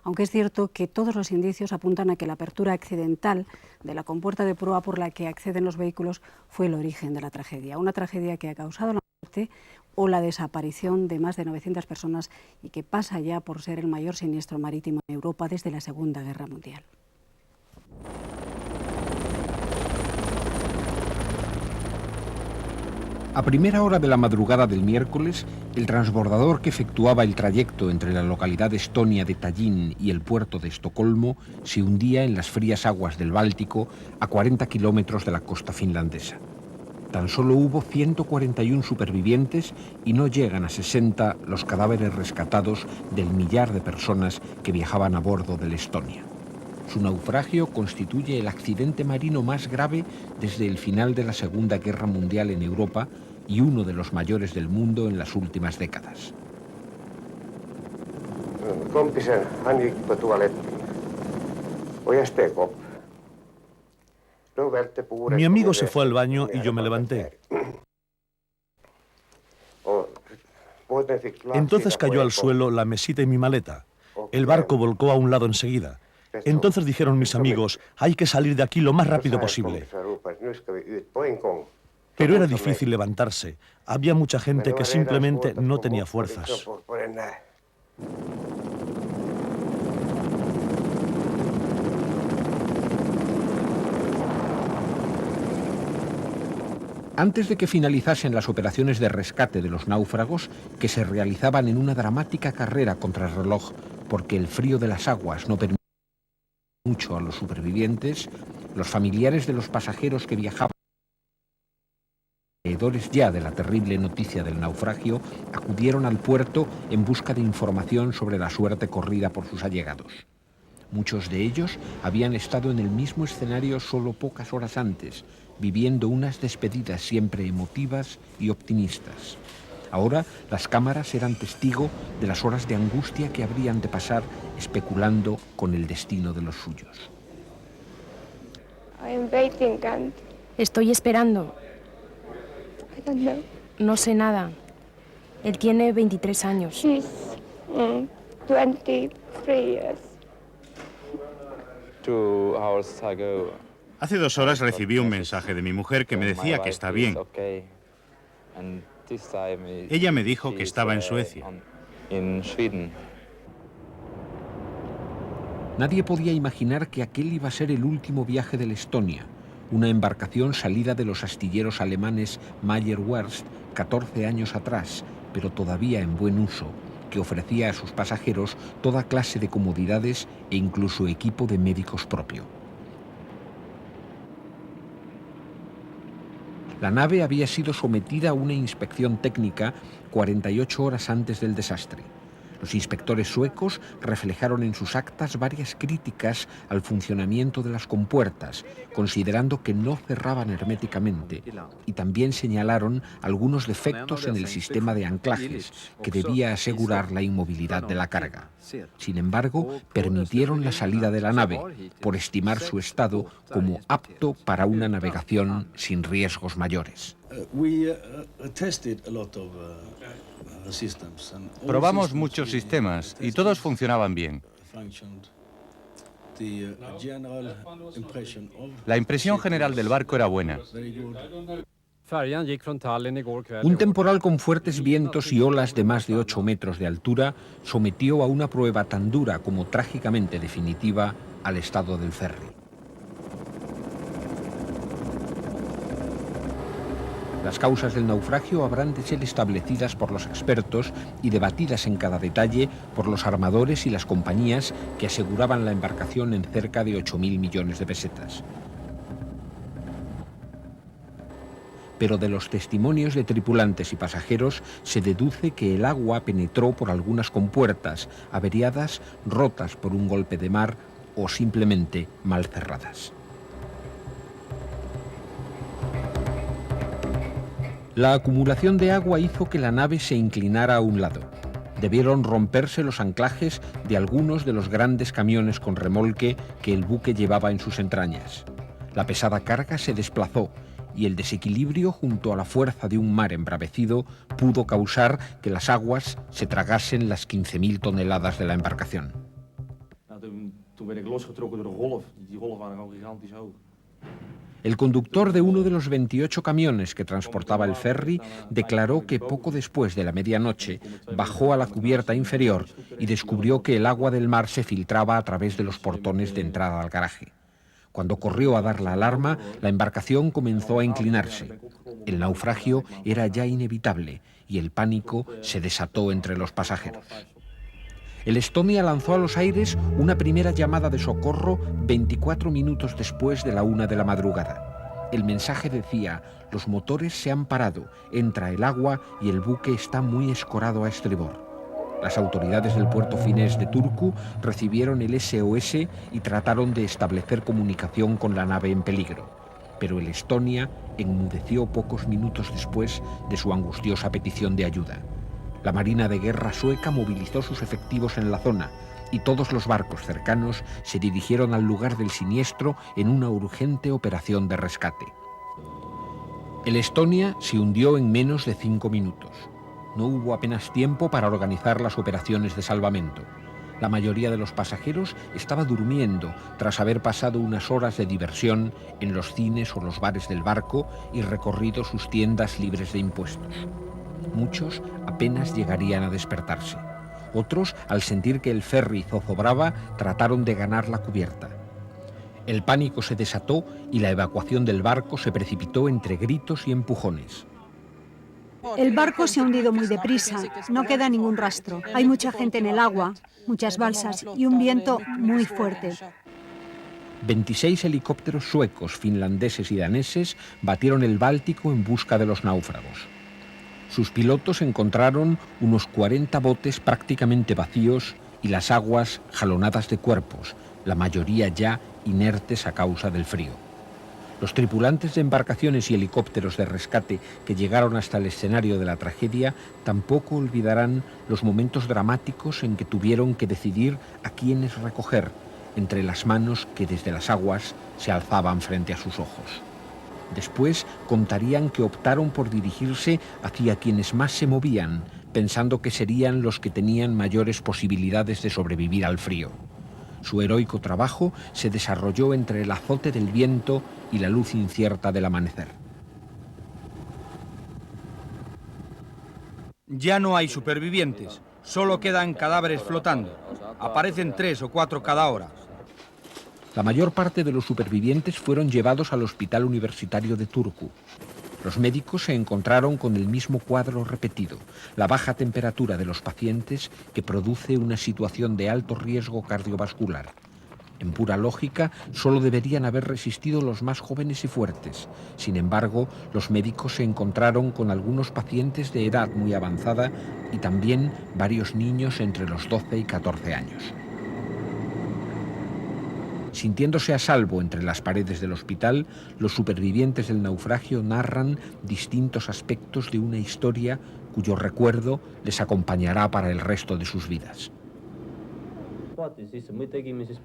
aunque es cierto que todos los indicios apuntan a que la apertura accidental de la compuerta de proa por la que acceden los vehículos fue el origen de la tragedia. Una tragedia que ha causado la muerte o la desaparición de más de 900 personas y que pasa ya por ser el mayor siniestro marítimo en Europa desde la Segunda Guerra Mundial. A primera hora de la madrugada del miércoles, el transbordador que efectuaba el trayecto entre la localidad estonia de Tallinn y el puerto de Estocolmo se hundía en las frías aguas del Báltico a 40 kilómetros de la costa finlandesa. Tan solo hubo 141 supervivientes y no llegan a 60 los cadáveres rescatados del millar de personas que viajaban a bordo del Estonia. Su naufragio constituye el accidente marino más grave desde el final de la Segunda Guerra Mundial en Europa y uno de los mayores del mundo en las últimas décadas. Kompisen, han gick på toaletten. Och jag steg upp. Mi amigo se fue al baño y yo me levanté. Entonces cayó al suelo la mesita y mi maleta. El barco volcó a un lado enseguida. Entonces dijeron mis amigos, hay que salir de aquí lo más rápido posible. Pero era difícil levantarse. Había mucha gente que simplemente no tenía fuerzas. Antes de que finalizasen las operaciones de rescate de los náufragos, que se realizaban en una dramática carrera contra el reloj, porque el frío de las aguas no permitía mucho a los supervivientes, los familiares de los pasajeros que viajaban, alrededores ya de la terrible noticia del naufragio, acudieron al puerto en busca de información sobre la suerte corrida por sus allegados. Muchos de ellos habían estado en el mismo escenario solo pocas horas antes, viviendo unas despedidas siempre emotivas y optimistas. Ahora las cámaras eran testigo de las horas de angustia que habrían de pasar especulando con el destino de los suyos. Estoy esperando. No sé nada. Él tiene 23 años. Hace 2 horas recibí un mensaje de mi mujer que me decía que está bien. Ella me dijo que estaba en Suecia. Nadie podía imaginar que aquel iba a ser el último viaje del Estonia, una embarcación salida de los astilleros alemanes Mayer-Werft 14 años atrás, pero todavía en buen uso, que ofrecía a sus pasajeros toda clase de comodidades e incluso equipo de médicos propio. La nave había sido sometida a una inspección técnica 48 horas antes del desastre. Los inspectores suecos reflejaron en sus actas varias críticas al funcionamiento de las compuertas, considerando que no cerraban herméticamente, y también señalaron algunos defectos en el sistema de anclajes, que debía asegurar la inmovilidad de la carga. Sin embargo, permitieron la salida de la nave, por estimar su estado como apto para una navegación sin riesgos mayores. Probamos muchos sistemas y todos funcionaban bien. La impresión general del barco era buena. Un temporal con fuertes vientos y olas de más de 8 metros de altura sometió a una prueba tan dura como trágicamente definitiva al estado del ferry. Las causas del naufragio habrán de ser establecidas por los expertos y debatidas en cada detalle por los armadores y las compañías que aseguraban la embarcación en cerca de 8.000 millones de pesetas. Pero de los testimonios de tripulantes y pasajeros se deduce que el agua penetró por algunas compuertas, averiadas, rotas por un golpe de mar o simplemente mal cerradas. La acumulación de agua hizo que la nave se inclinara a un lado. Debieron romperse los anclajes de algunos de los grandes camiones con remolque que el buque llevaba en sus entrañas. La pesada carga se desplazó y el desequilibrio junto a la fuerza de un mar embravecido pudo causar que las aguas se tragasen las 15.000 toneladas de la embarcación. El conductor de uno de los 28 camiones que transportaba el ferry declaró que poco después de la medianoche bajó a la cubierta inferior y descubrió que el agua del mar se filtraba a través de los portones de entrada al garaje. Cuando corrió a dar la alarma, la embarcación comenzó a inclinarse. El naufragio era ya inevitable y el pánico se desató entre los pasajeros. El Estonia lanzó a los aires una primera llamada de socorro 24 minutos después de la 1 de la madrugada. El mensaje decía: los motores se han parado, entra el agua y el buque está muy escorado a estribor. Las autoridades del puerto finés de Turku recibieron el SOS y trataron de establecer comunicación con la nave en peligro. Pero el Estonia enmudeció pocos minutos después de su angustiosa petición de ayuda. La Marina de Guerra sueca movilizó sus efectivos en la zona y todos los barcos cercanos se dirigieron al lugar del siniestro en una urgente operación de rescate. El Estonia se hundió en menos de 5 minutos. No hubo apenas tiempo para organizar las operaciones de salvamento. La mayoría de los pasajeros estaba durmiendo tras haber pasado unas horas de diversión en los cines o los bares del barco y recorrido sus tiendas libres de impuestos. Muchos apenas llegarían a despertarse. Otros, al sentir que el ferry zozobraba, trataron de ganar la cubierta. El pánico se desató y la evacuación del barco se precipitó entre gritos y empujones. El barco se ha hundido muy deprisa, no queda ningún rastro. Hay mucha gente en el agua, muchas balsas y un viento muy fuerte. 26 helicópteros suecos, finlandeses y daneses batieron el Báltico en busca de los náufragos. Sus pilotos encontraron unos 40 botes prácticamente vacíos y las aguas jalonadas de cuerpos, la mayoría ya inertes a causa del frío. Los tripulantes de embarcaciones y helicópteros de rescate que llegaron hasta el escenario de la tragedia tampoco olvidarán los momentos dramáticos en que tuvieron que decidir a quiénes recoger entre las manos que desde las aguas se alzaban frente a sus ojos. Después contarían que optaron por dirigirse hacia quienes más se movían, pensando que serían los que tenían mayores posibilidades de sobrevivir al frío. Su heroico trabajo se desarrolló entre el azote del viento y la luz incierta del amanecer. Ya no hay supervivientes, solo quedan cadáveres flotando. Aparecen 3 o 4 cada hora. La mayor parte de los supervivientes fueron llevados al Hospital Universitario de Turku. Los médicos se encontraron con el mismo cuadro repetido, la baja temperatura de los pacientes que produce una situación de alto riesgo cardiovascular. En pura lógica, solo deberían haber resistido los más jóvenes y fuertes. Sin embargo, los médicos se encontraron con algunos pacientes de edad muy avanzada y también varios niños entre los 12 y 14 años. Sintiéndose a salvo entre las paredes del hospital, los supervivientes del naufragio narran distintos aspectos de una historia cuyo recuerdo les acompañará para el resto de sus vidas.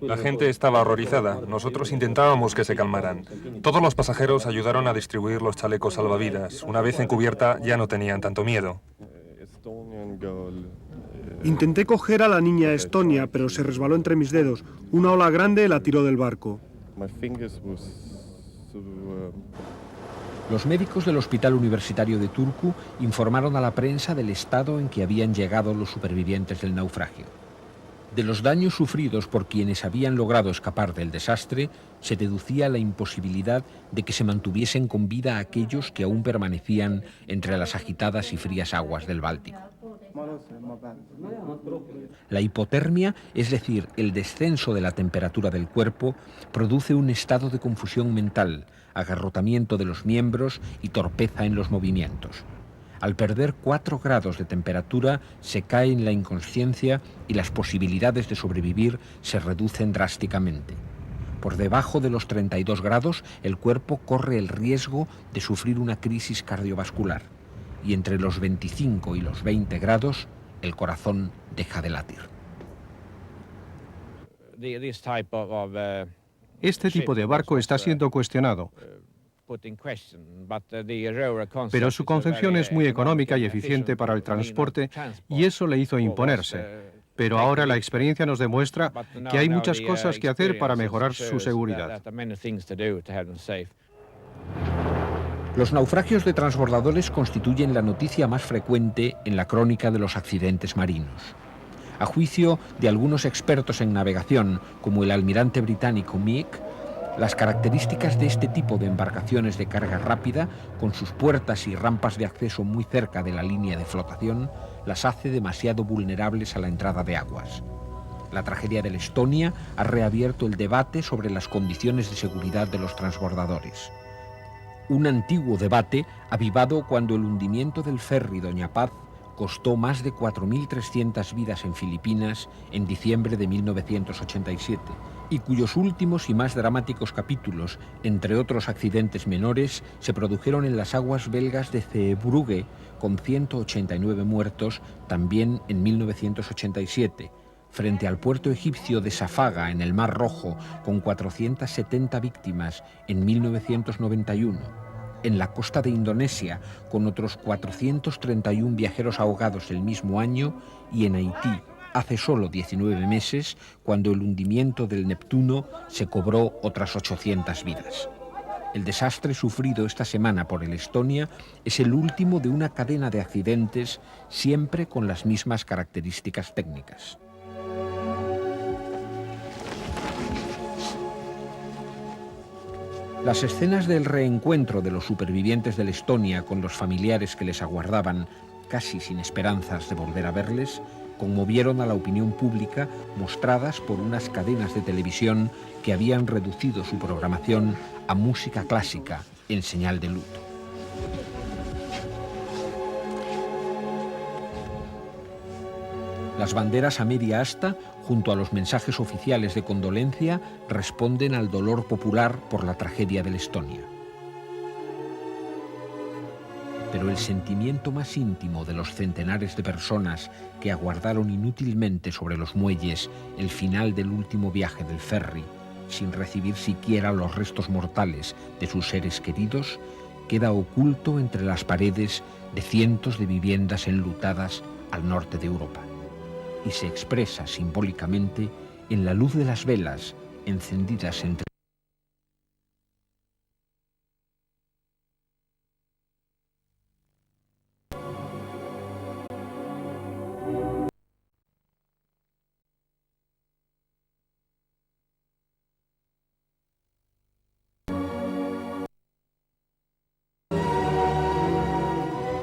La gente estaba horrorizada. Nosotros intentábamos que se calmaran. Todos los pasajeros ayudaron a distribuir los chalecos salvavidas. Una vez en cubierta ya no tenían tanto miedo. Intenté coger a la niña Estonia, pero se resbaló entre mis dedos. Una ola grande la tiró del barco. Los médicos del Hospital Universitario de Turku informaron a la prensa del estado en que habían llegado los supervivientes del naufragio. De los daños sufridos por quienes habían logrado escapar del desastre, se deducía la imposibilidad de que se mantuviesen con vida aquellos que aún permanecían entre las agitadas y frías aguas del Báltico. La hipotermia, es decir, el descenso de la temperatura del cuerpo, produce un estado de confusión mental, agarrotamiento de los miembros y torpeza en los movimientos. Al perder 4 grados de temperatura, se cae en la inconsciencia y las posibilidades de sobrevivir se reducen drásticamente. Por debajo de los 32 grados, el cuerpo corre el riesgo de sufrir una crisis cardiovascular. Y entre los 25 y los 20 grados, el corazón deja de latir. Este tipo de barco está siendo cuestionado, pero su concepción es muy económica y eficiente para el transporte y eso le hizo imponerse. pero ahora la experiencia nos demuestra que hay muchas cosas que hacer para mejorar su seguridad. Los naufragios de transbordadores constituyen la noticia más frecuente en la crónica de los accidentes marinos. A juicio de algunos expertos en navegación, como el almirante británico Meek, las características de este tipo de embarcaciones de carga rápida, con sus puertas y rampas de acceso muy cerca de la línea de flotación, las hace demasiado vulnerables a la entrada de aguas. La tragedia del Estonia ha reabierto el debate sobre las condiciones de seguridad de los transbordadores. Un antiguo debate avivado cuando el hundimiento del ferry Doña Paz costó más de 4.300 vidas en Filipinas en diciembre de 1987 y cuyos últimos y más dramáticos capítulos, entre otros accidentes menores, se produjeron en las aguas belgas de Zeebrugge, con 189 muertos, también en 1987, frente al puerto egipcio de Safaga, en el Mar Rojo, con 470 víctimas en 1991, en la costa de Indonesia, con otros 431 viajeros ahogados el mismo año, y en Haití, hace solo 19 meses, cuando el hundimiento del Neptuno se cobró otras 800 vidas. El desastre sufrido esta semana por el Estonia es el último de una cadena de accidentes, siempre con las mismas características técnicas. Las escenas del reencuentro de los supervivientes del Estonia con los familiares que les aguardaban, casi sin esperanzas de volver a verles, conmovieron a la opinión pública, mostradas por unas cadenas de televisión que habían reducido su programación a música clásica en señal de luto. Las banderas a media asta, junto a los mensajes oficiales de condolencia, responden al dolor popular por la tragedia del Estonia. Pero el sentimiento más íntimo de los centenares de personas que aguardaron inútilmente sobre los muelles el final del último viaje del ferry, sin recibir siquiera los restos mortales de sus seres queridos, queda oculto entre las paredes de cientos de viviendas enlutadas al norte de Europa, y se expresa simbólicamente en la luz de las velas encendidas entre